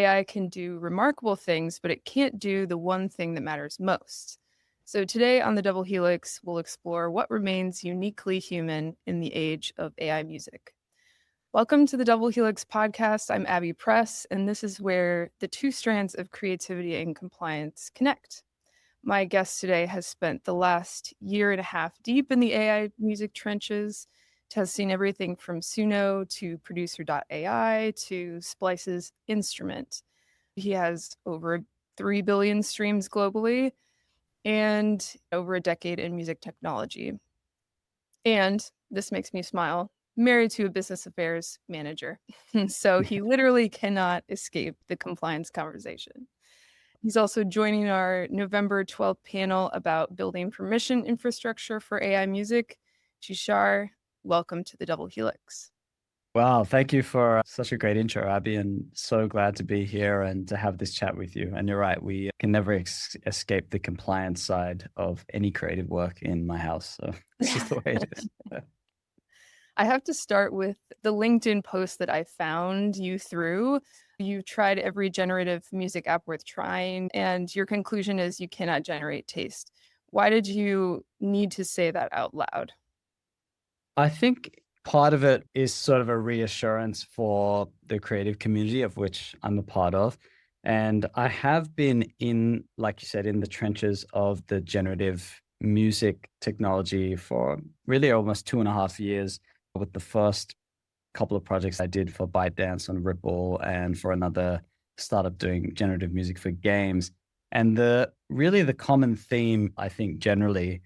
AI can do remarkable things, but it can't do the one thing that matters most. So today on the Double Helix, we'll explore what remains uniquely human in the age of AI music. Welcome to the Double Helix podcast. I'm Abby Press, and this is where the two strands of creativity and compliance connect. My guest today has spent the last year and a half deep in the AI music trenches, has seen everything from Suno to Producer.ai to Splice's Instrument. He has over 3 billion streams globally and over a decade in music technology. And this makes me smile, married to a business affairs manager. So he literally cannot escape the compliance conversation. He's also joining our November 12th panel about building permission infrastructure for AI music. Tushar, welcome to the Double Helix. Wow, thank you for such a great intro, Abby, and so glad to be here and to have this chat with you. And you're right, we can never escape the compliance side of any creative work in my house. So this is the way it is. I have to start with the LinkedIn post that I found you through. You tried every generative music app worth trying, and your conclusion is you cannot generate taste. Why did you need to say that out loud? I think part of it is sort of a reassurance for the creative community of which I'm a part of. And I have been in, like you said, in the trenches of the generative music technology for really almost 2.5 years, with the first couple of projects I did for ByteDance on Ripple and for another startup doing generative music for games. And the common theme, I think, generally,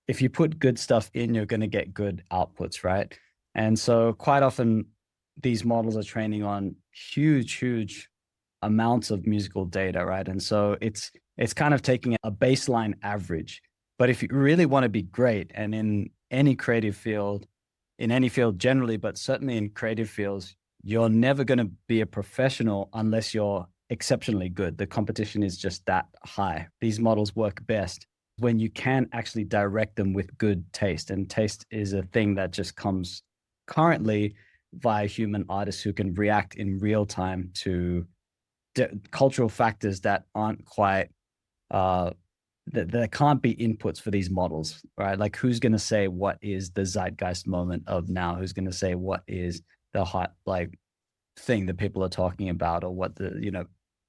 if you put good stuff in, you're going to get good outputs, right? And so quite often these models are training on huge amounts of musical data, right? And so it's kind of taking a baseline average. But if you really want to be great, and in any creative field, in any field generally, but certainly in creative fields, you're never going to be a professional unless you're exceptionally good. The competition is just that high. These models work best when you can actually direct them with good taste. And taste is a thing that just comes currently via human artists who can react in real time to cultural factors that aren't quite there can't be inputs for these models, right? Like, who's going to say what is the zeitgeist moment of now? Who's going to say what is the hot thing that people are talking about, or what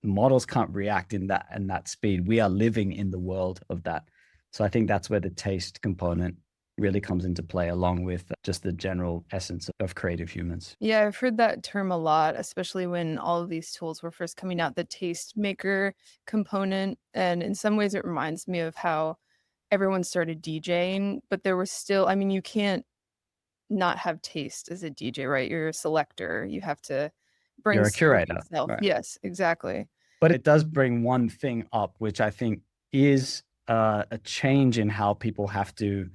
models can't react in that speed. We are living in the world of that. So I think that's where the taste component really comes into play, along with just the general essence of creative humans. Yeah, I've heard that term a lot, especially when all of these tools were first coming out, the taste maker component. And in some ways, it reminds me of how everyone started DJing, but there was still, I mean, you can't not have taste as a DJ, right? You're a selector. You have to bring You're a some of curator, yourself. right? Yes, exactly. But it does bring one thing up, which I think is a change in how people have to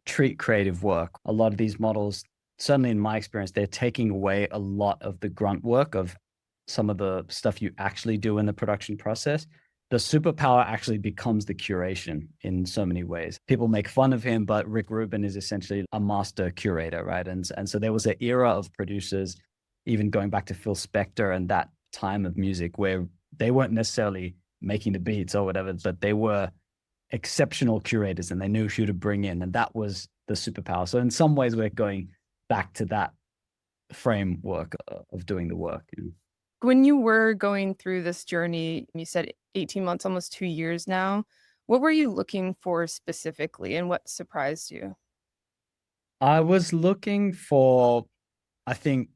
treat creative work. A lot of these models, certainly in my experience, they're taking away a lot of the grunt work of some of the stuff you actually do in the production process. The superpower actually becomes the curation in so many ways. People make fun of him, but Rick Rubin is essentially a master curator, right? And so there was an era of producers, even going back to Phil Spector and that time of music, where they weren't necessarily making the beats or whatever, but they were exceptional curators and they knew who to bring in. And that was the superpower. So in some ways, we're going back to that framework of doing the work. When you were going through this journey, you said 18 months, almost 2 years now. What were you looking for specifically and what surprised you? I was looking for, I think,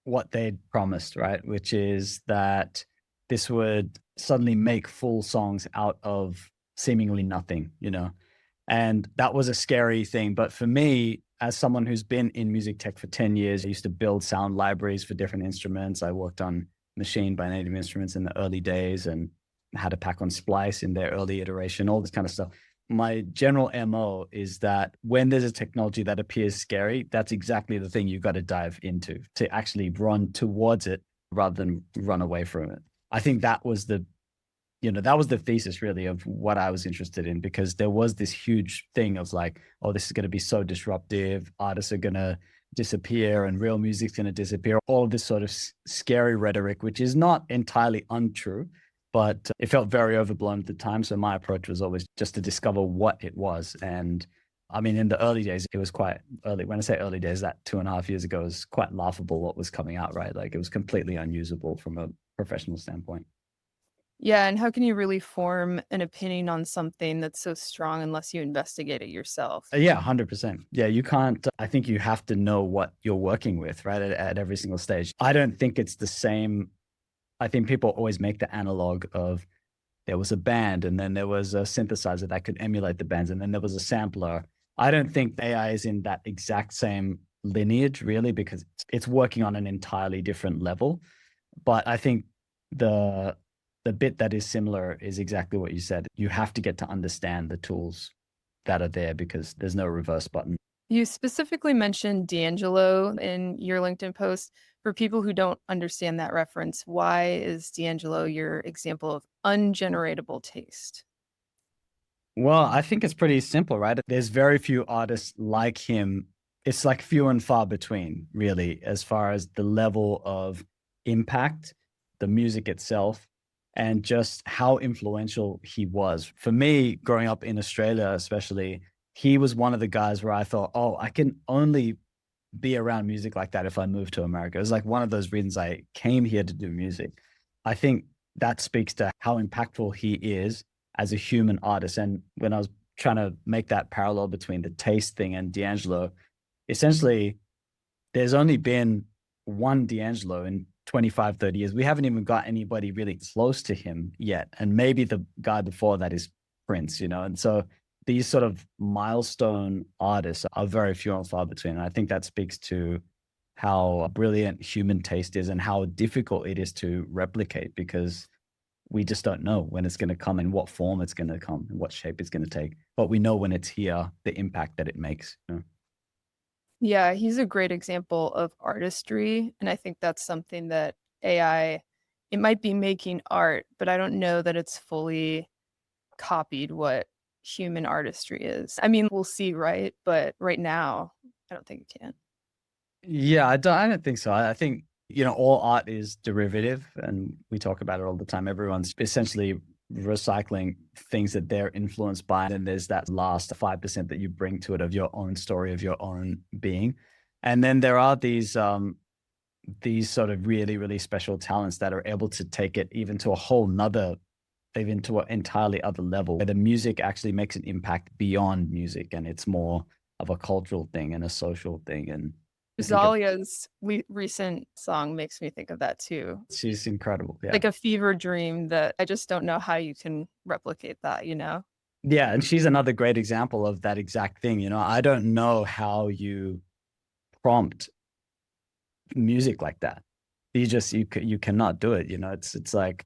what they'd promised, right? Which is that this would suddenly make full songs out of seemingly nothing, And that was a scary thing. But for me, as someone who's been in music tech for 10 years, I used to build sound libraries for different instruments. I worked on Machine by Native Instruments in the early days and had a pack on Splice in their early iteration, all this kind of stuff. My general MO is that when there's a technology that appears scary, that's exactly the thing you've got to dive into, to actually run towards it rather than run away from it. I think that was the thesis really of what I was interested in, because there was this huge thing of like, oh, this is going to be so disruptive. Artists are going to disappear and real music's going to disappear. All of this sort of scary rhetoric, which is not entirely untrue, but it felt very overblown at the time. So my approach was always just to discover what it was. And I mean, in the early days, it was quite early. When I say early days, that 2.5 years ago was quite laughable what was coming out, right? Like it was completely unusable from a professional standpoint. Yeah, and how can you really form an opinion on something that's so strong unless you investigate it yourself? Yeah, 100%. Yeah, you can't, I think you have to know what you're working with, right? At every single stage. I don't think it's the same. I think people always make the analog of there was a band and then there was a synthesizer that could emulate the bands and then there was a sampler. I don't think AI is in that exact same lineage really because it's working on an entirely different level. But I think the the bit that is similar is exactly what you said. You have to get to understand the tools that are there because there's no reverse button. You specifically mentioned D'Angelo in your LinkedIn post. For people who don't understand that reference, why is D'Angelo your example of ungeneratable taste? Well, I think it's pretty simple, right? There's very few artists like him. It's like few and far between, really, as far as the level of impact, the music itself, and just how influential he was. For me, growing up in Australia, especially, he was one of the guys where I thought, oh, I can only be around music like that if I moved to America. It was like one of those reasons I came here to do music. I think that speaks to how impactful he is as a human artist. And when I was trying to make that parallel between the taste thing and D'Angelo, essentially there's only been one D'Angelo in 25, 30 years. We haven't even got anybody really close to him yet. And maybe the guy before that is Prince, you know? And so these sort of milestone artists are very few and far between. And I think that speaks to how brilliant human taste is and how difficult it is to replicate because we just don't know when it's going to come, in what form it's going to come, and what shape it's going to take. But we know when it's here, the impact that it makes. You know? Yeah, he's a great example of artistry, and I think that's something that AI it might be making art, but I don't know that it's fully copied what human artistry is. I mean, we'll see, right? But right now, I don't think it can. Yeah, I don't think so. I think, you know, all art is derivative and we talk about it all the time. Everyone's essentially recycling things that they're influenced by. And then there's that last 5% that you bring to it of your own story, of your own being. And then there are these sort of really, really special talents that are able to take it even to a whole nother, even to an entirely other level, where the music actually makes an impact beyond music and it's more of a cultural thing and a social thing. And I think Zalia's recent song makes me think of that too. she's incredible. Yeah. Like a fever dream that I just don't know how you can replicate that, you know? Yeah. And she's another great example of that exact thing. You know, I don't know how you prompt music like that. You cannot do it. You know, it's like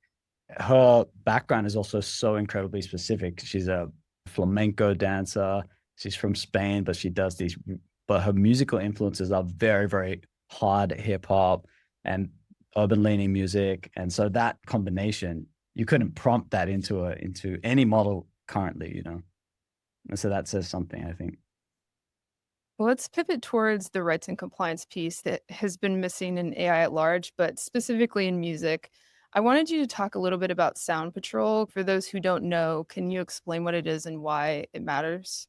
her background is also so incredibly specific. She's a flamenco dancer. She's from Spain, but she does these, but her musical influences are very, very hard hip hop and urban leaning music. And so that combination, you couldn't prompt that into any model currently, you know. And so that says something, I think. Well, let's pivot towards the rights and compliance piece that has been missing in AI at large, but specifically in music. I wanted you to talk a little bit about Sound Patrol. For those who don't know, can you explain what it is and why it matters?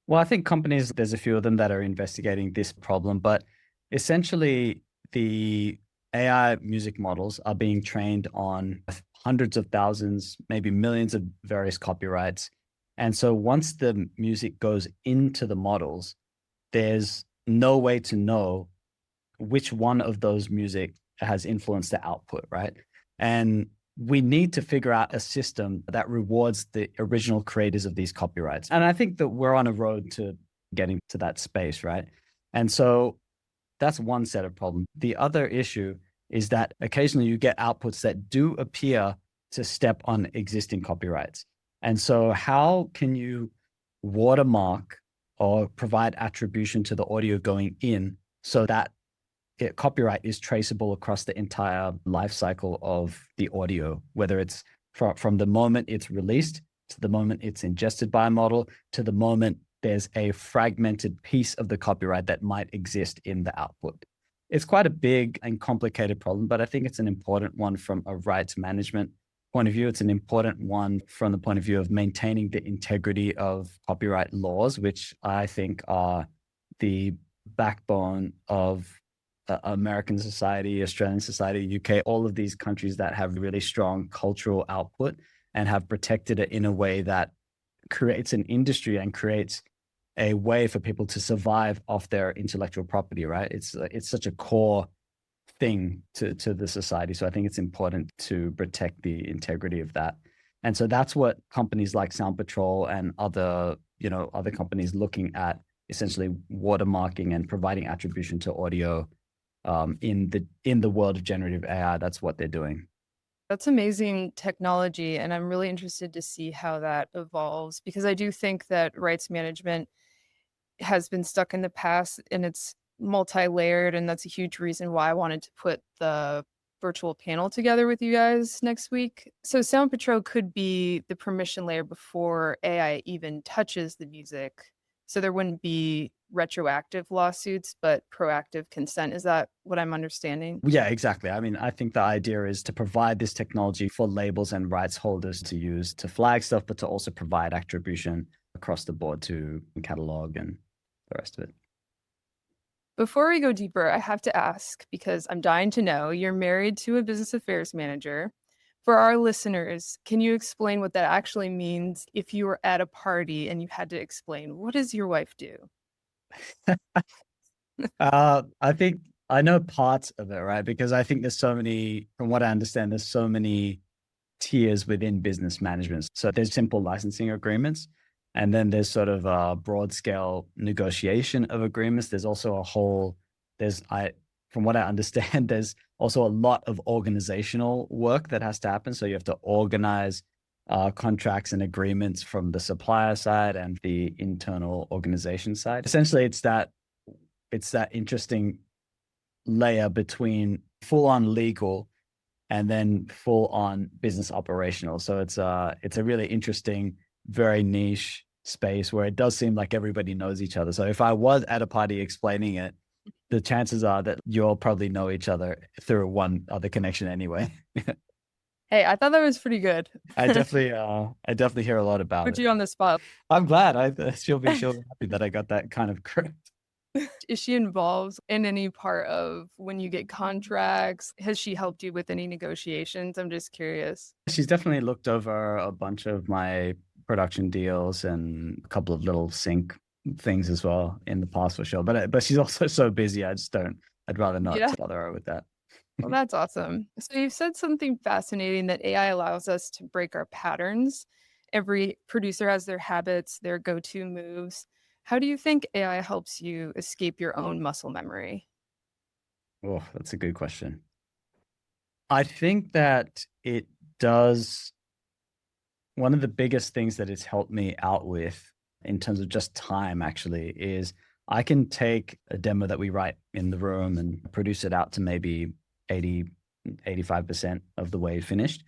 Well, I think companies, there's a few of them that are investigating this problem, but essentially the AI music models are being trained on hundreds of thousands, maybe millions of various copyrights. And so once the music goes into the models, there's no way to know which one of those music has influenced the output, right? And we need to figure out a system that rewards the original creators of these copyrights. And I think that we're on a road to getting to that space, right? And so that's one set of problems. The other issue is that occasionally you get outputs that do appear to step on existing copyrights. And so how can you watermark or provide attribution to the audio going in so that copyright is traceable across the entire life cycle of the audio, whether it's from the moment it's released to the moment it's ingested by a model to the moment there's a fragmented piece of the copyright that might exist in the output. It's quite a big and complicated problem, but I think it's an important one from a rights management point of view. It's an important one from the point of view of maintaining the integrity of copyright laws, which I think are the backbone of American society, Australian society, UK, all of these countries that have really strong cultural output and have protected it in a way that creates an industry and creates a way for people to survive off their intellectual property, right? It's such a core thing to the society. So I think it's important to protect the integrity of that. And so that's what companies like Sound Patrol and other companies looking at essentially watermarking and providing attribution to audio in the world of generative AI. That's what they're doing. That's amazing technology, and I'm really interested to see how that evolves because I do think that rights management has been stuck in the past and it's multi-layered, and that's a huge reason why I wanted to put the virtual panel together with you guys next week. So Sound Patrol could be the permission layer before AI even touches the music. So there wouldn't be retroactive lawsuits, but proactive consent. Is that what I'm understanding? Yeah, exactly. I mean, I think the idea is to provide this technology for labels and rights holders to use to flag stuff, but to also provide attribution across the board to catalog and the rest of it. Before we go deeper, I have to ask because I'm dying to know. You're married to a business affairs manager. For our listeners, can you explain what that actually means if you were at a party and you had to explain what does your wife do? I think I know parts of it, right? Because I think there's so many, from what I understand, there's so many tiers within business management. So there's simple licensing agreements, and then there's sort of a broad scale negotiation of agreements. There's also from what I understand, there's also a lot of organizational work that has to happen. So you have to organize contracts and agreements from the supplier side and the internal organization side. Essentially, it's that interesting layer between full on legal and then full on business operational. So it's a really interesting, very niche space where it does seem like everybody knows each other. So if I was at a party explaining it, the chances are that you'll probably know each other through one other connection anyway. Hey, I thought that was pretty good. I definitely hear a lot about Put it. you on the spot. I'm glad. She'll be happy that I got that kind of correct. Is she involved in any part of when you get contracts? Has she helped you with any negotiations? I'm just curious. She's definitely looked over a bunch of my production deals and a couple of little sync things as well in the past for sure. But she's also so busy. I just don't. I'd rather not Yeah. bother her with that. Well, that's awesome. So you've said something fascinating that AI allows us to break our patterns. Every producer has their habits, their go-to moves. How do you think AI helps you escape your own muscle memory? Oh, that's a good question. I think that it does. One of the biggest things that it's helped me out with in terms of just time actually is I can take a demo that we write in the room and produce it out to maybe 80, 85% of the way finished.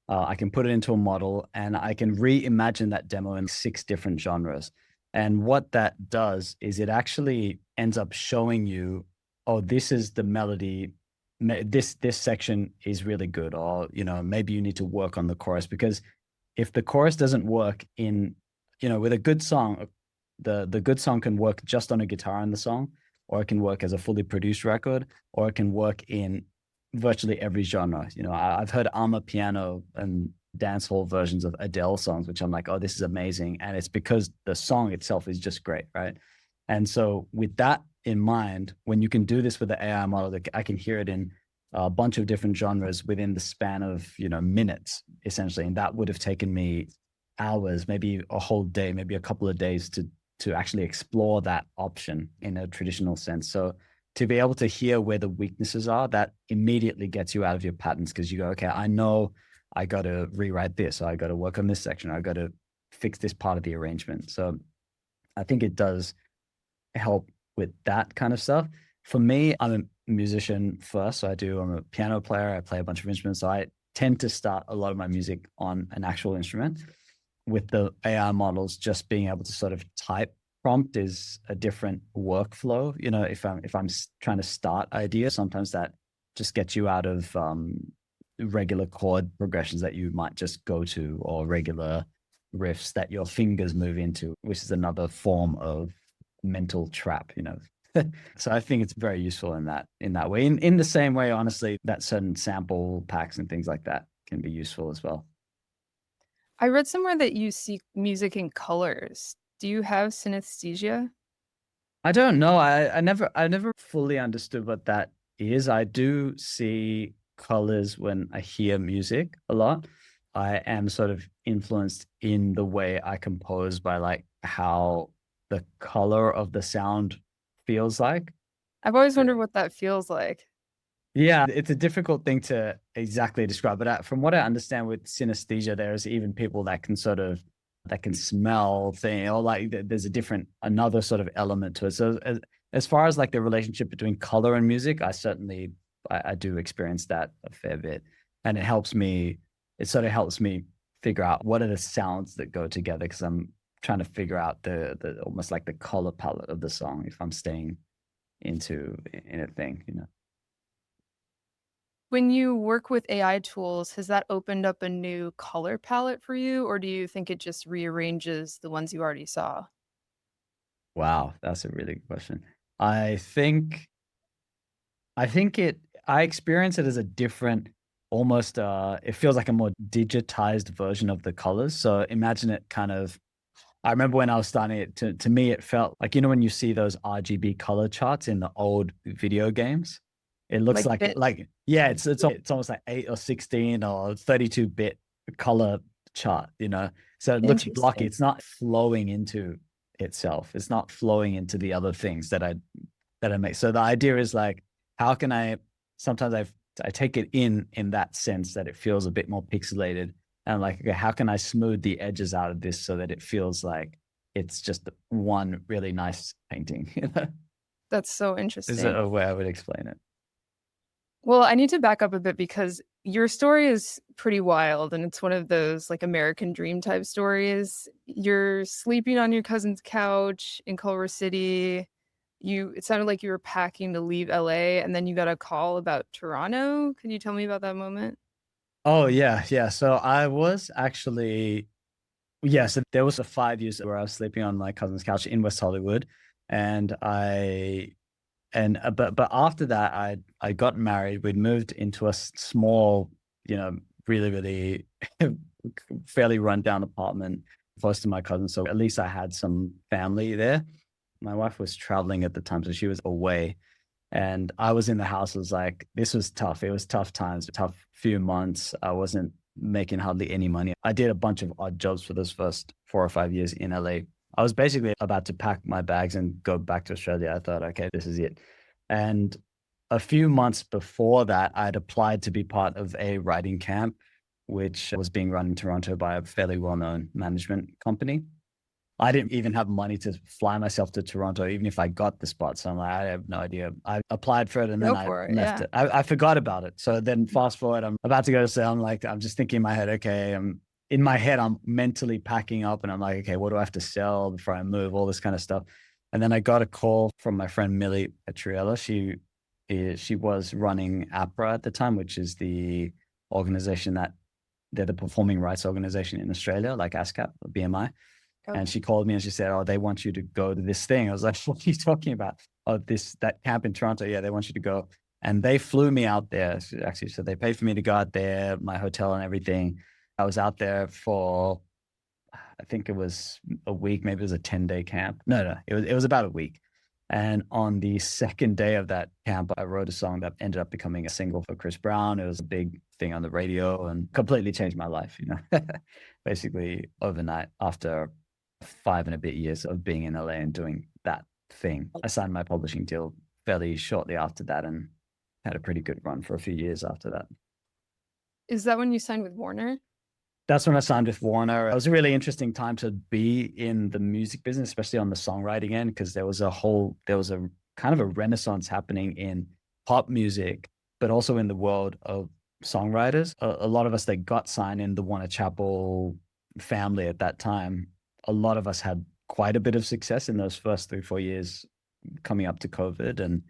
I can put it into a model and I can reimagine that demo in 6 different genres. And what that does is it actually ends up showing you, oh, this is the melody. This section is really good, or maybe you need to work on the chorus because if the chorus doesn't work with a good song, the good song can work just on a guitar in the song, or it can work as a fully produced record, or it can work in virtually every genre. I've heard piano and dancehall versions of Adele songs, which I'm like, oh, this is amazing. And it's because the song itself is just great, right? And so with that in mind, when you can do this with the AI model, I can hear it in a bunch of different genres within the span of minutes, essentially. And that would have taken me hours, maybe a whole day, maybe a couple of days to actually explore that option in a traditional sense. So to be able to hear where the weaknesses are, that immediately gets you out of your patterns because you go, okay, I know I got to rewrite this, or I got to work on this section, or I got to fix this part of the arrangement. So I think it does help with that kind of stuff. For me, I'm a musician first. So I'm a piano player. I play a bunch of instruments. So I tend to start a lot of my music on an actual instrument with the AI models just being able to sort of type prompt is a different workflow. You know, if I'm trying to start ideas, sometimes that just gets you out of regular chord progressions that you might just go to, or regular riffs that your fingers move into, which is another form of mental trap. You know, so I think it's very useful in that way. In the same way, honestly, that certain sample packs and things like that can be useful as well. I read somewhere that you see music in colors. Do you have synesthesia? I don't know. I never fully understood what that is. I do see colors when I hear music a lot. I am sort of influenced in the way I compose by like how the color of the sound feels like. I've always wondered what that feels like. Yeah, it's a difficult thing to exactly describe, but from what I understand with synesthesia, there's even people that can sort of that can smell thing, or like there's a different another sort of element to it. So as far as like the relationship between color and music, I do experience that a fair bit, and it helps me. It sort of helps me figure out what are the sounds that go together, because I'm trying to figure out the almost like the color palette of the song if I'm staying in a thing, you know. When you work with AI tools, has that opened up a new color palette for you, or do you think it just rearranges the ones you already saw? Wow, that's a really good question. I think I think I experience it as a different, almost it feels like a more digitized version of the colors. So imagine it kind of I remember when I was starting it, to me, it felt like, you know, when you see those RGB color charts in the old video games, it looks Like bit like yeah, it's almost like 8 or 16 or 32-bit color chart, you know. So it looks blocky. interesting. It's not flowing into itself. It's not flowing into the other things that I make. So the idea is like, how can I sometimes I take it in that sense that it feels a bit more pixelated, and like, okay, how can I smooth the edges out of this so that it feels like it's just one really nice painting? You know? That's so Is interesting. a way I would explain it. Well, I need to back up a bit because your story is pretty wild and it's one of those like American dream type stories. You're sleeping on your cousin's couch in Culver City. It sounded like you were packing to leave LA and then you got a call about Toronto. Can you tell me about that moment? Oh yeah, yeah. So I was actually yeah. So there was a 5 years where I was sleeping on my cousin's couch in West Hollywood, and but after that, I got married. We'd moved into a small, you know, really fairly rundown apartment close to my cousin. So at least I had some family there. My wife was traveling at the time, so she was away. And I was in the house. It was like, this was tough. It was tough times, a tough few months. I wasn't making hardly any money. I did a bunch of odd jobs for those first 4 or 5 years in LA. I was basically about to pack my bags and go back to Australia. I thought, okay, this is it. And a few months before that, I'd applied to be part of a writing camp, which was being run in Toronto by a fairly well known management company. I didn't even have money to fly myself to Toronto, even if I got the spot. So I'm like, I have no idea. I applied for it and then Go I for it. left Yeah. it. I forgot about it. So then fast forward, I'm about to go to sell. I'm like, I'm just thinking in my head, okay, in my head, I'm mentally packing up and I'm like, okay, what do I have to sell before I move? All this kind of stuff. And then I got a call from my friend Millie Petriella. She was running APRA at the time, which is the organization that they're the performing rights organization in Australia, like ASCAP, BMI. And Okay. she called me and she said, "Oh, they want you to go to this thing." I was like, "What are you talking about?" "Oh, that camp in Toronto. Yeah, they want you to go." And they flew me out there. Actually, so they paid for me to go out there, my hotel and everything. I was out there for, I think it was a week, maybe it was a 10-day camp. No, it was about a week. And on the second day of that camp, I wrote a song that ended up becoming a single for Chris Brown. It was a big thing on the radio and completely changed my life, you know, basically overnight after 5 and a bit years of being in LA and doing that thing. I signed my publishing deal fairly shortly after that and had a pretty good run for a few years after that. Is that when you signed with Warner? That's when I signed with Warner. It was a really interesting time to be in the music business, especially on the songwriting end, because there was a kind of a renaissance happening in pop music, but also in the world of songwriters. A lot of us that got signed in the Warner Chappell family at that time, a lot of us had quite a bit of success in those first 3, 4 years coming up to COVID. And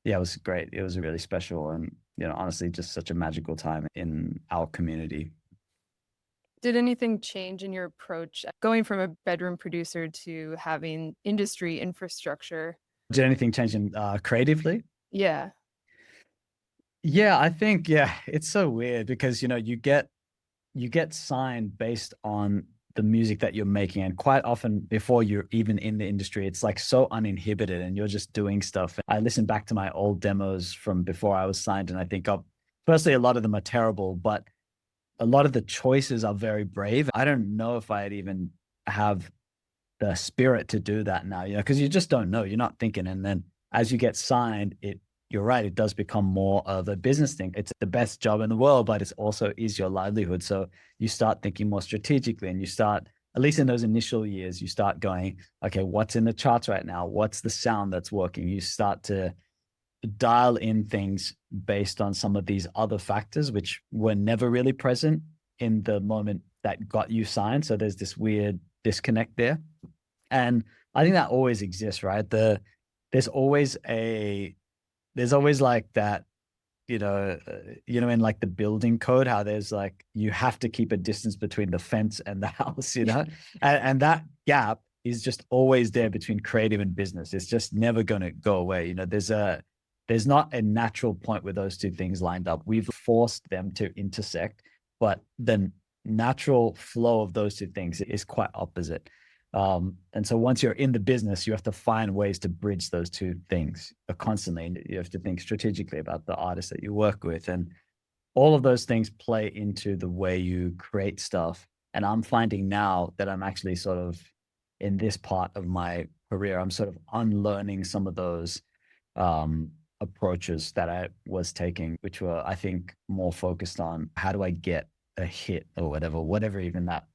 yeah, it was great. It was really special and, honestly, just such a magical time in our community. Did anything change in your approach going from a bedroom producer to having industry infrastructure? Did anything change in creatively? Yeah. Yeah, I think, yeah, it's so weird because, you get signed based on the music that you're making. And quite often before you're even in the industry, it's like so uninhibited and you're just doing stuff. I listen back to my old demos from before I was signed and I think, oh, firstly, a lot of them are terrible, but a lot of the choices are very brave. I don't know if I'd even have the spirit to do that now, because you just don't know. You're not thinking. And then as you get signed, you're right, it does become more of a business thing. It's the best job in the world, but it's also is your livelihood. So you start thinking more strategically and you start, at least in those initial years, you start going, okay, what's in the charts right now? What's the sound that's working? You start to dial in things based on some of these other factors, which were never really present in the moment that got you signed. So there's this weird disconnect there. And I think that always exists, right? There's always a there's always like that, in like the building code, how there's like you have to keep a distance between the fence and the house, and that gap is just always there between creative and business. It's just never going to go away. There's not a natural point where those two things lined up. We've forced them to intersect, but the natural flow of those two things is quite opposite. And so once you're in the business, you have to find ways to bridge those two things constantly. And you have to think strategically about the artists that you work with. And all of those things play into the way you create stuff. And I'm finding now that I'm actually sort of in this part of my career, I'm sort of unlearning some of those approaches that I was taking, which were, I think, more focused on how do I get a hit or whatever even that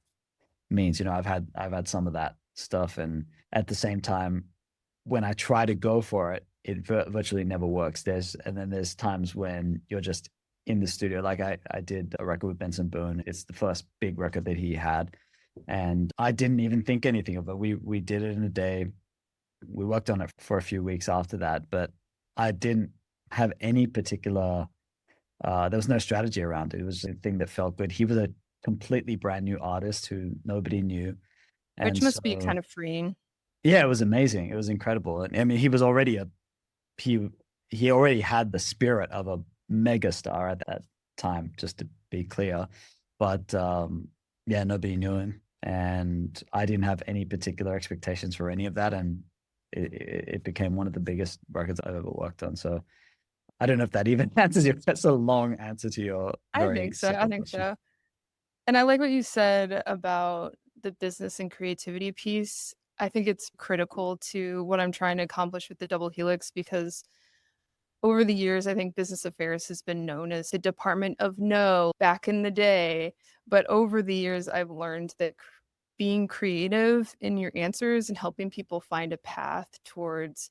means. I've had some of that stuff, and at the same time, when I try to go for it, it virtually never works. There's times when you're just in the studio. Like I did a record with Benson Boone. It's the first big record that he had, and I didn't even think anything of it. We did it in a day. We worked on it for a few weeks after that, but I didn't have any particular. There was no strategy around it. It was a thing that felt good. He was a completely brand new artist who nobody knew. Which And must be so, kind of freeing. yeah, it was amazing. It was incredible. And I mean, he was already he he already had the spirit of a mega star at that time, just to be clear. But yeah, nobody knew him. And I didn't have any particular expectations for any of that. And it became one of the biggest records I've ever worked on. So I don't know if that even answers your, that's a long answer to your I very think so, I simple think question. so. And I like what you said about the business and creativity piece. I think it's critical to what I'm trying to accomplish with the double helix because over the years, I think business affairs has been known as the department of no back in the day. But over the years, I've learned that being creative in your answers and helping people find a path towards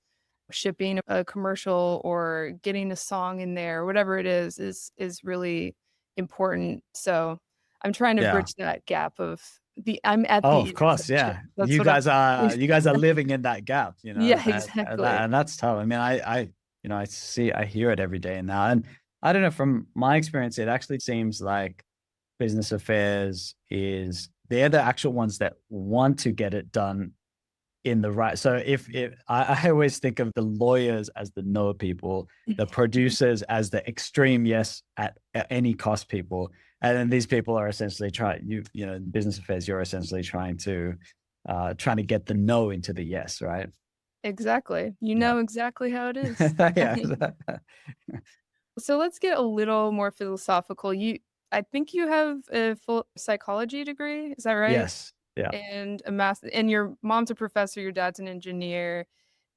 shipping a commercial or getting a song in there, whatever it is really important. So I'm trying to Yeah. bridge that gap of I'm at Oh, the of course, intersection. yeah. That's what I'm You guys are living in that gap, Yeah, and exactly. that's tough. I mean, I hear it every day now, and I don't know, from my experience, it actually seems like business affairs they're the actual ones that want to get it done in the right. So if I always think of the lawyers as the no people, the producers as the extreme yes at any cost people, and then these people are essentially business affairs. You're essentially trying to get the no into the yes, right? Exactly. You Yeah, know exactly how it is. yeah, So let's get a little more philosophical. I think you have a full psychology degree, is that right? yes, yeah. And a math, and your mom's a professor, your dad's an engineer.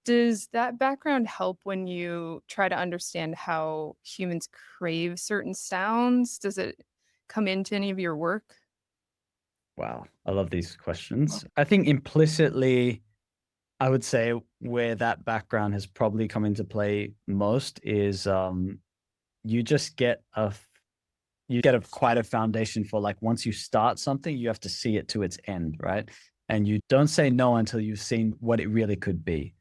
Does that background help when you try to understand how humans crave certain sounds? Does it come into any of your work? Wow, I love these questions. I think implicitly, I would say where that background has probably come into play most is you just get quite a foundation for, like, once you start something, you have to see it to its end, right? and you don't say no until you've seen what it really could be.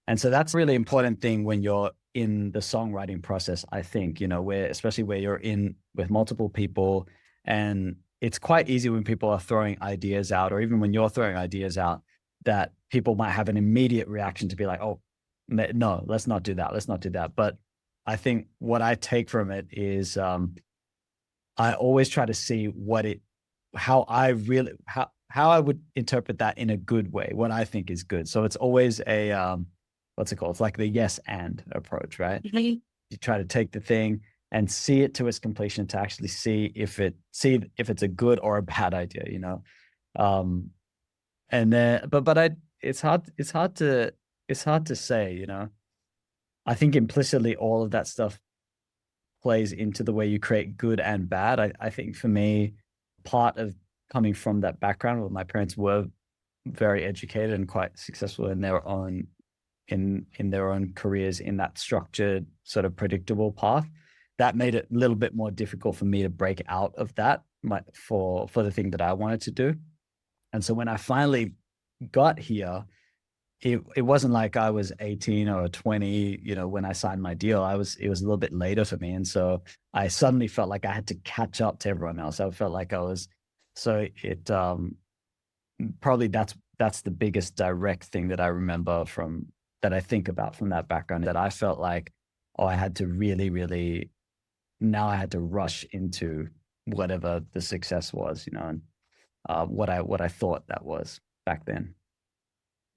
And so that's a really important thing when you're in the songwriting process, I think, where especially where you're in with multiple people, and it's quite easy when people are throwing ideas out, or even when you're throwing ideas out, that people might have an immediate reaction to be like, "Oh, no, let's not do that. Let's not do that." But I think what I take from it is I always try to see how I really, how I would interpret that in a good way, what I think is good. So it's always a, what's it called? It's like the yes and approach, right? Mhm. You try to take the thing and see it to its completion to actually see if it's a good or a bad idea. Um, and then, but it's hard to say. I think implicitly all of that stuff plays into the way you create good and bad. I think for me, part of coming from that background where my parents were very educated and quite successful in their own careers in that structured, sort of predictable path, that made it a little bit more difficult for me to break out of that for the thing that I wanted to do. And so when I finally got here, it wasn't like I was 18 or 20, when I signed my deal. It was a little bit later for me. And so I suddenly felt like I had to catch up to everyone else. I felt like I was so it probably that's the biggest direct thing that I remember from that I think about from that background, that I felt like, oh, I had to really, really, now I had to rush into whatever the success was, and what I thought that was back then.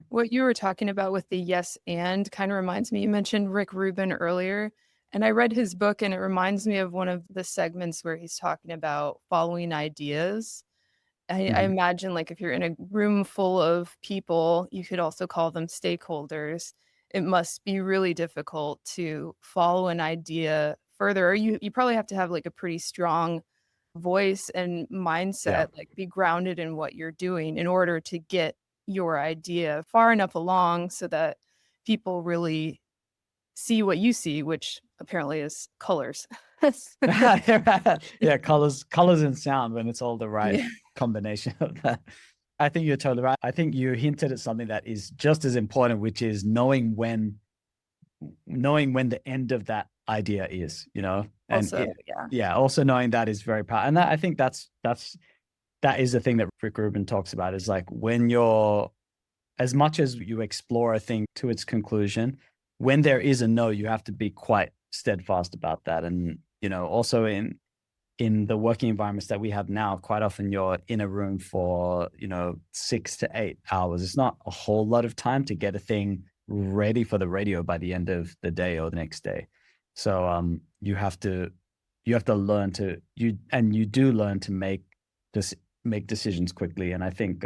What you were talking about with the yes and kind of reminds me, you mentioned Rick Rubin earlier, and I read his book and it reminds me of one of the segments where he's talking about following ideas. I Mhm. imagine, like, if you're in a room full of people, you could also call them stakeholders. It must be really difficult to follow an idea further, or you probably have to have, like, a pretty strong voice and Yeah. mindset, like, be grounded in what you're doing in order to get your idea far enough along so that people really see what you see, which apparently is colors. Yeah, colors and sound when it's all the right Yeah, combination of that. I think you're totally right. I think you hinted at something that is just as important, which is knowing when the end of that idea is, and also, yeah. yeah, also knowing that is very powerful. And I think that is the thing that Rick Rubin talks about, is like when you're, as much as you explore a thing to its conclusion, when there is a no, you have to be quite steadfast about that. And also in the working environments that we have now, quite often you're in a room for 6 to 8 hours. It's not a whole lot of time to get a thing ready for the radio by the end of the day or the next day. So you have to learn to you do learn to this make decisions quickly. And I think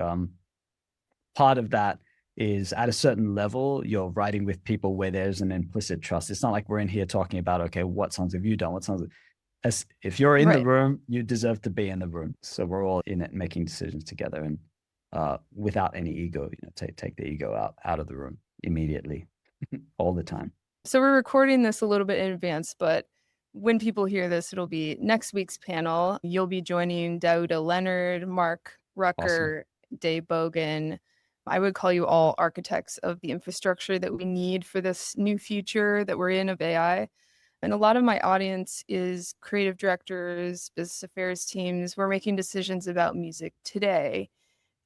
part of that is, at a certain level, you're writing with people where there's an implicit trust. It's not like we're in here talking about, okay, what songs have you done? What songs? As if you're in the Right. room, you deserve to be in the room. So we're all in it, making decisions together, and without any ego. Take the ego out of the room immediately, all the time. So we're recording this a little bit in advance, but when people hear this, it'll be next week's panel. You'll be joining Dauda Leonard, Mark Awesome. Rucker, Dave Bogan. I would call you all architects of the infrastructure that we need for this new future that we're in of AI. And a lot of my audience is creative directors, business affairs teams. We're making decisions about music today.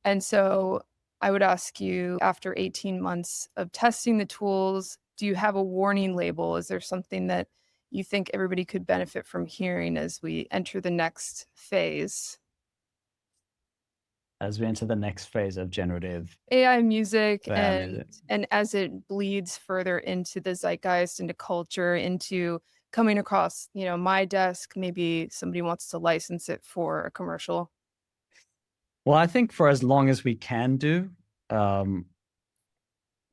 And so I would ask you, after 18 months of testing the tools, do you have a warning label? Is there something that you think everybody could benefit from hearing as we enter the next phase? As we enter the next phase of generative AI music AI and music. as it bleeds further into the zeitgeist, into culture, into coming across, my desk, maybe somebody wants to license it for a commercial. Well, I think for as long as we can do, um,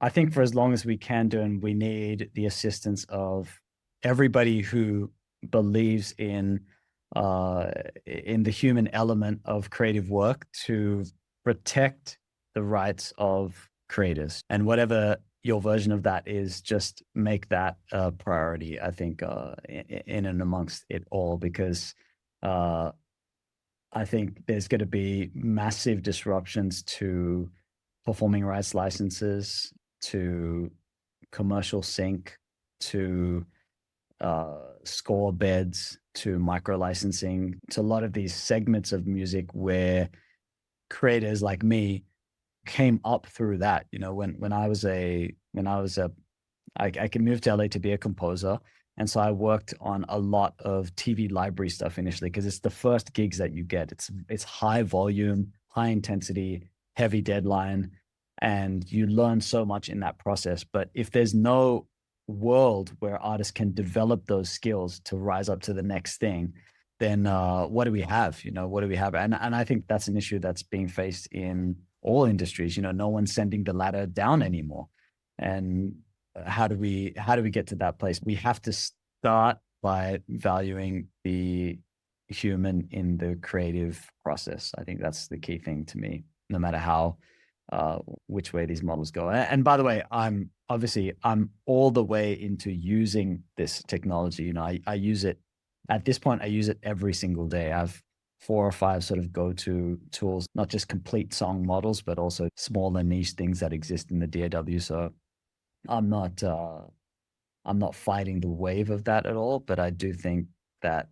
I think for as long as we can do, and we need the assistance of everybody who believes in the human element of creative work, to protect the rights of creators. And whatever your version of that is, just make that a priority, I think, in and amongst it all, because uh, I think there's going to be massive disruptions to performing rights licenses to commercial sync to score beds to micro licensing to a lot of these segments of music where creators like me came up through that. You know, when I can move to LA to be a composer. And so I worked on a lot of TV library stuff initially because it's the first gigs that you get. It's high volume, high intensity, heavy deadline, and you learn so much in that process. But if there's no world where artists can develop those skills to rise up to the next thing, then what do we have? You know, what do we have? And I think that's an issue that's being faced in all industries. You know, no one's sending the ladder down anymore. And how do we get to that place? We have to start by valuing the human in the creative process. I think that's the key thing to me, no matter how which way these models go. And by the way, I'm all the way into using this technology. You know, I use it at this point. I use it every single day. I've 4 or 5 sort of go-to tools, not just complete song models, but also smaller niche things that exist in the DAW. So I'm not I'm not fighting the wave of that at all, but I do think that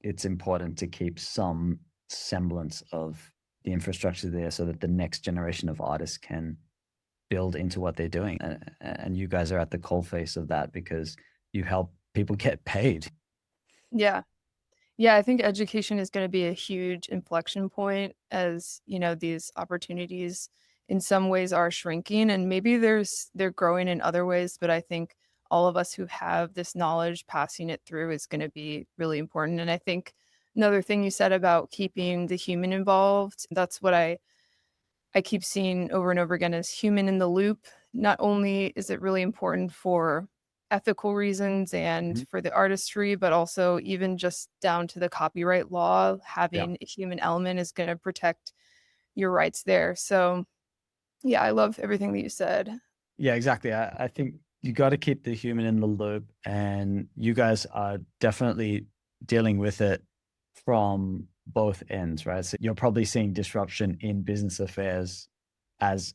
it's important to keep some semblance of the infrastructure there so that the next generation of artists can build into what they're doing. And you guys are at the coalface of that because you help people get paid. Yeah. Yeah, I think education is gonna be a huge inflection point as, these opportunities in some ways are shrinking and maybe they're growing in other ways, but I think all of us who have this knowledge passing it through is gonna be really important. And I think another thing you said about keeping the human involved, that's what I keep seeing over and over again is human in the loop. Not only is it really important for ethical reasons and Mhm. for the artistry, but also even just down to the copyright law, Yeah. having a human element is going to protect your rights there. So, yeah, I love everything that you said. Yeah, exactly. I think you got to keep the human in the loop, and you guys are definitely dealing with it from both ends, right? So you're probably seeing disruption in business affairs as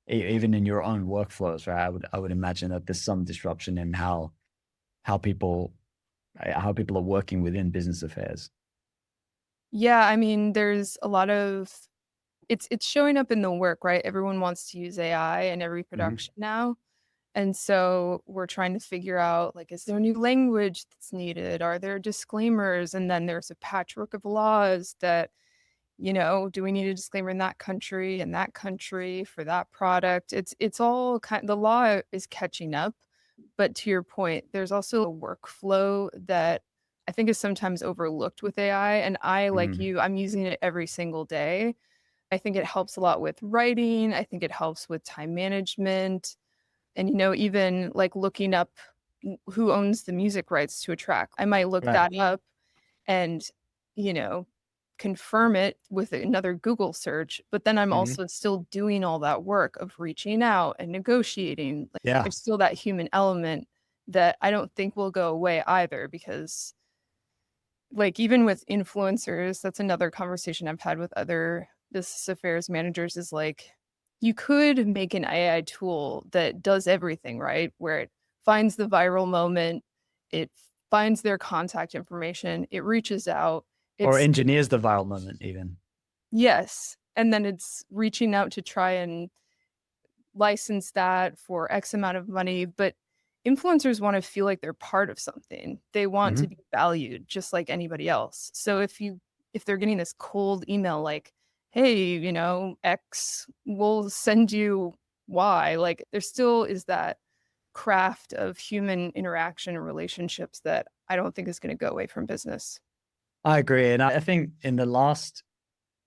even in your own workflows, right? I would imagine that there's some disruption in how people how people are working within business affairs. Yeah, I mean, there's a lot of it's showing up in the work, right? Everyone wants to use AI in every Mhm. production now. And so we're trying to figure out, like, is there a new language that's needed? Are there disclaimers? And then there's a patchwork of laws that, do we need a disclaimer in that country for that product? It's all kind the law is catching up. But to your point, there's also a workflow that I think is sometimes overlooked with AI. And I, like Mhm. you, I'm using it every single day. I think it helps a lot with writing. I think it helps with time management and, even, like, looking up who owns the music rights to a track. I might look Right. that up and, you know, confirm it with another Google search, but then I'm Mhm. also still doing all that work of reaching out and negotiating. Like, Yeah. there's still that human element that I don't think will go away either because, like, even with influencers, that's another conversation I've had with other business affairs managers is like, you could make an AI tool that does everything, right? Where it finds the viral moment, it finds their contact information, it reaches out. Or It's engineers the viral moment even. yes. And then it's reaching out to try and license that for X amount of money, but influencers wanna feel like they're part of something. They want to Mhm. be valued just like anybody else. So if they're getting this cold email like, "Hey, X will send you Y," like, there still is that craft of human interaction and relationships that I don't think is gonna go away from business. I agree, and I think in the last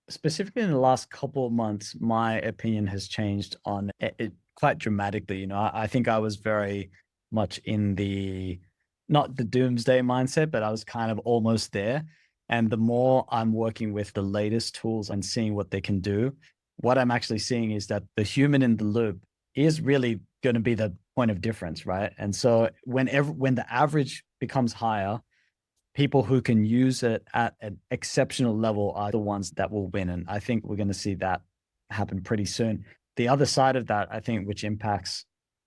specifically in the last couple of months, my opinion has changed on it quite dramatically. You know, I think I was very much in the not the doomsday mindset, but I was kind of almost there. And the more I'm working with the latest tools and seeing what they can do, what I'm actually seeing is that the human in the loop is really going to be the point of difference, right? And so when the average becomes higher, people who can use it at an exceptional level are the ones that will win, and I think we're gonna see that happen pretty soon. The other side of that, I think, which impacts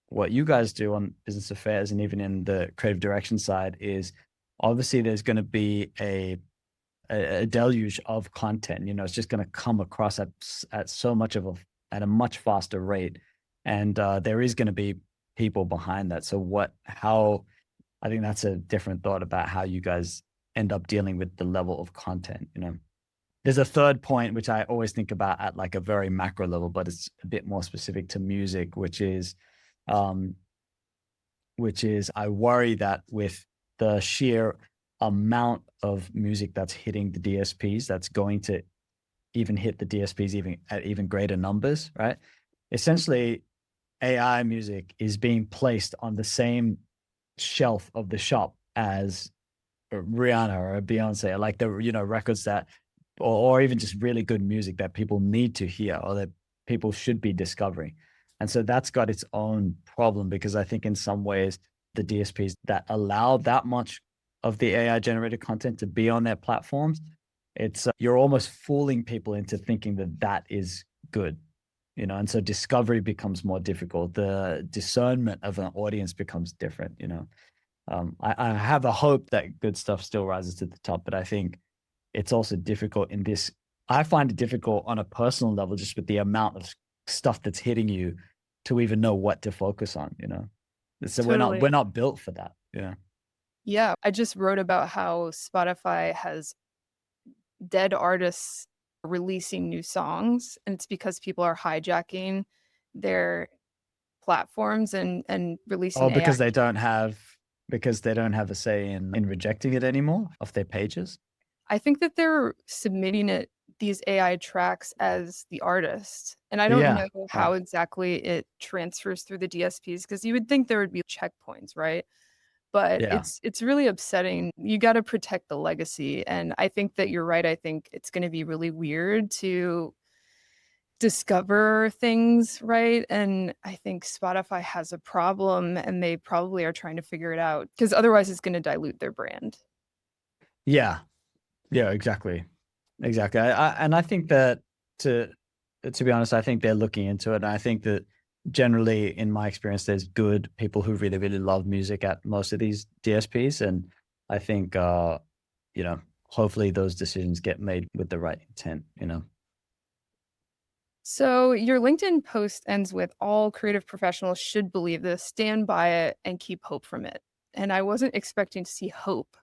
what you guys do on business affairs and even in the creative direction side, is obviously there's going to be a deluge of content. You know, it's just going to come across at so much of a at a much faster rate, and there is going to be people behind that. So how I think that's a different thought about how you guys end up dealing with the level of content. You know, there's a third point which I always think about at like a very macro level, but it's a bit more specific to music, um, which is I worry that with the sheer amount of music that's hitting the DSPs, that's going to even hit the DSPs even at even greater numbers, right? Essentially, AI music is being placed on the same shelf of the shop as Rihanna or a Beyonce, like the records that, or even just really good music that people need to hear or that people should be discovering. And so that's got its own problem because I think in some ways the DSPs that allow that much of the AI generated content to be on their platforms, it's you're almost fooling people into thinking that that is good, and so discovery becomes more difficult. The discernment of an audience becomes different. I have a hope that good stuff still rises to the top, but I think it's also difficult in this. I find it difficult on a personal level, just with the amount of stuff that's hitting you to even know what to focus on. So we're Totally. not built for that. Yeah. Yeah, I just wrote about how Spotify has dead artists releasing new songs, and it's because people are hijacking their platforms and Oh, releasing AI. because they don't have a say in rejecting it anymore off their pages. I think that they're submitting these AI tracks as the artist, and I don't Yeah. know Yeah. how exactly it transfers through the DSPs because you would think there would be checkpoints, right? But Yeah. it's really upsetting. You gotta protect the legacy, and I think that you're right. I think it's gonna be really weird to discover things, right? And I think Spotify has a problem, and they probably are trying to figure it out because otherwise it's gonna dilute their brand. Yeah. Yeah, exactly. Exactly. And I think that to to be honest, I think they're looking into it. And I think that generally, in my experience, there's good people who really, really love music at most of these DSPs. And I think hopefully those decisions get made with the right intent. So your LinkedIn post ends with all creative professionals should believe this, stand by it, and keep hope from it. And I wasn't expecting to see hope.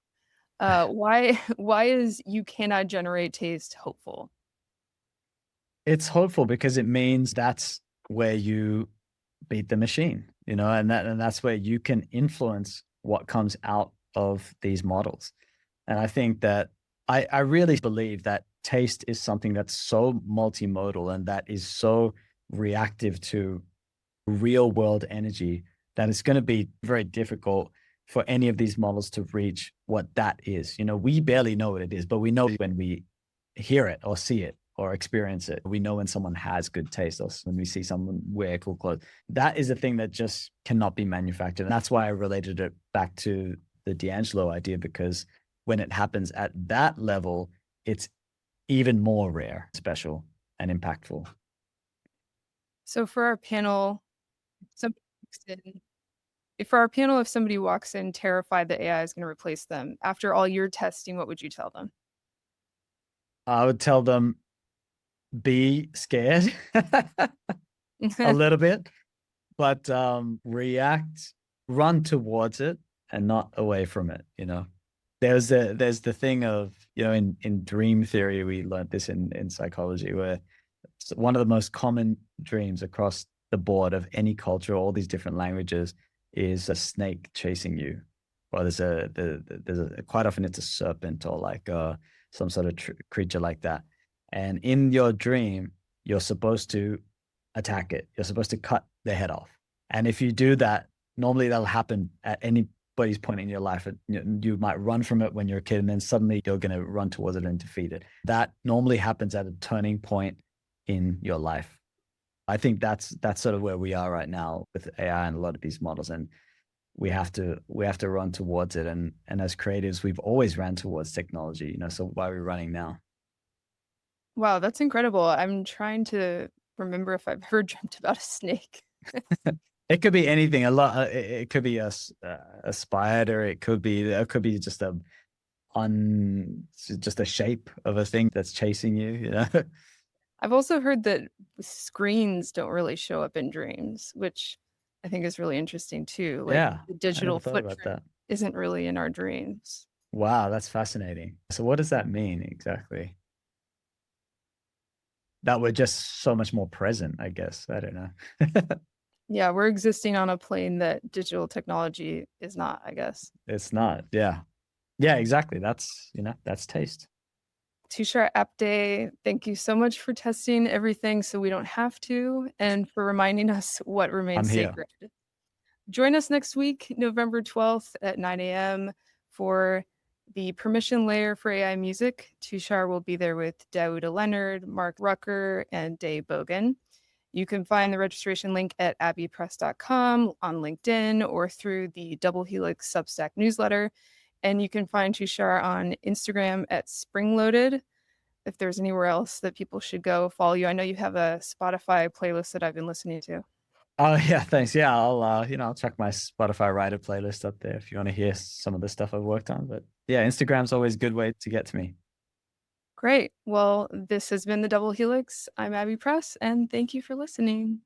Why why is you cannot generate taste hopeful? It's hopeful because it means that's where you beat the machine, and that's where you can influence what comes out of these models. And I think that I really believe that taste is something that's so multimodal and that is so reactive to real world energy that it's going to be very difficult for any of these models to reach what that is. We barely know what it is, but we know when we hear it or see it or experience it. We know when someone has good taste or when we see someone wear cool clothes. That is a thing that just cannot be manufactured. And that's why I related it back to the D'Angelo idea, because when it happens at that level, it's even more rare, special, and impactful. So for our panel, somebody walks in, for our panel, if somebody walks in terrified that AI is going to replace them, after all your testing, what would you tell them? I would tell them be scared a little bit, but run towards it and not away from it. There's the thing of, in dream theory, we learned this in psychology, where one of the most common dreams across the board of any culture, all these different languages, is a snake chasing you. Or there's a quite often it's a serpent or like some sort of creature like that. And in your dream, you're supposed to attack it. You're supposed to cut their head off. And if you do that, normally that'll happen at anybody's point in your life. You might run from it when you're a kid, and then suddenly you're going to run towards it and defeat it. That normally happens at a turning point in your life. I think that's sort of where we are right now with AI and a lot of these models, and we have to run towards it. And as creatives, we've always ran towards technology. So why are we running now? Wow, that's incredible. I'm trying to remember if I've ever dreamt about a snake. It could be anything. A lot. It could be a spider. It could be just just a shape of a thing that's chasing you. You know. I've also heard that screens don't really show up in dreams, which I think is really interesting too. Like Yeah, the I never digital thought about footprint that. isn't really in our dreams. Wow, that's fascinating. So, what does that mean exactly? That we're just so much more present, I guess. I don't know. Yeah, we're existing on a plane that digital technology is not, I guess. It's not. Yeah. Yeah, exactly. That's taste. Tushar App Day, thank you so much for testing everything so we don't have to and for reminding us what I'm remains here. sacred. Join us next week, November 12th at 9 a.m. for the permission layer for AI music. Tushar will be there with Dauda Leonard, Mark Rucker, and Dave Bogan. You can find the registration link at abbeypress.com, on LinkedIn, or through the Double Helix Substack newsletter. And you can find Tushar on Instagram at Springloaded. If there's anywhere else that people should go follow you, I know you have a Spotify playlist that I've been listening to. Oh yeah, thanks. Yeah, I'll check my Spotify writer playlist up there if you want to hear some of the stuff I've worked on. But yeah, Instagram's always a good way to get to me. Great. Well, this has been the Double Helix. I'm Abby Press, and thank you for listening.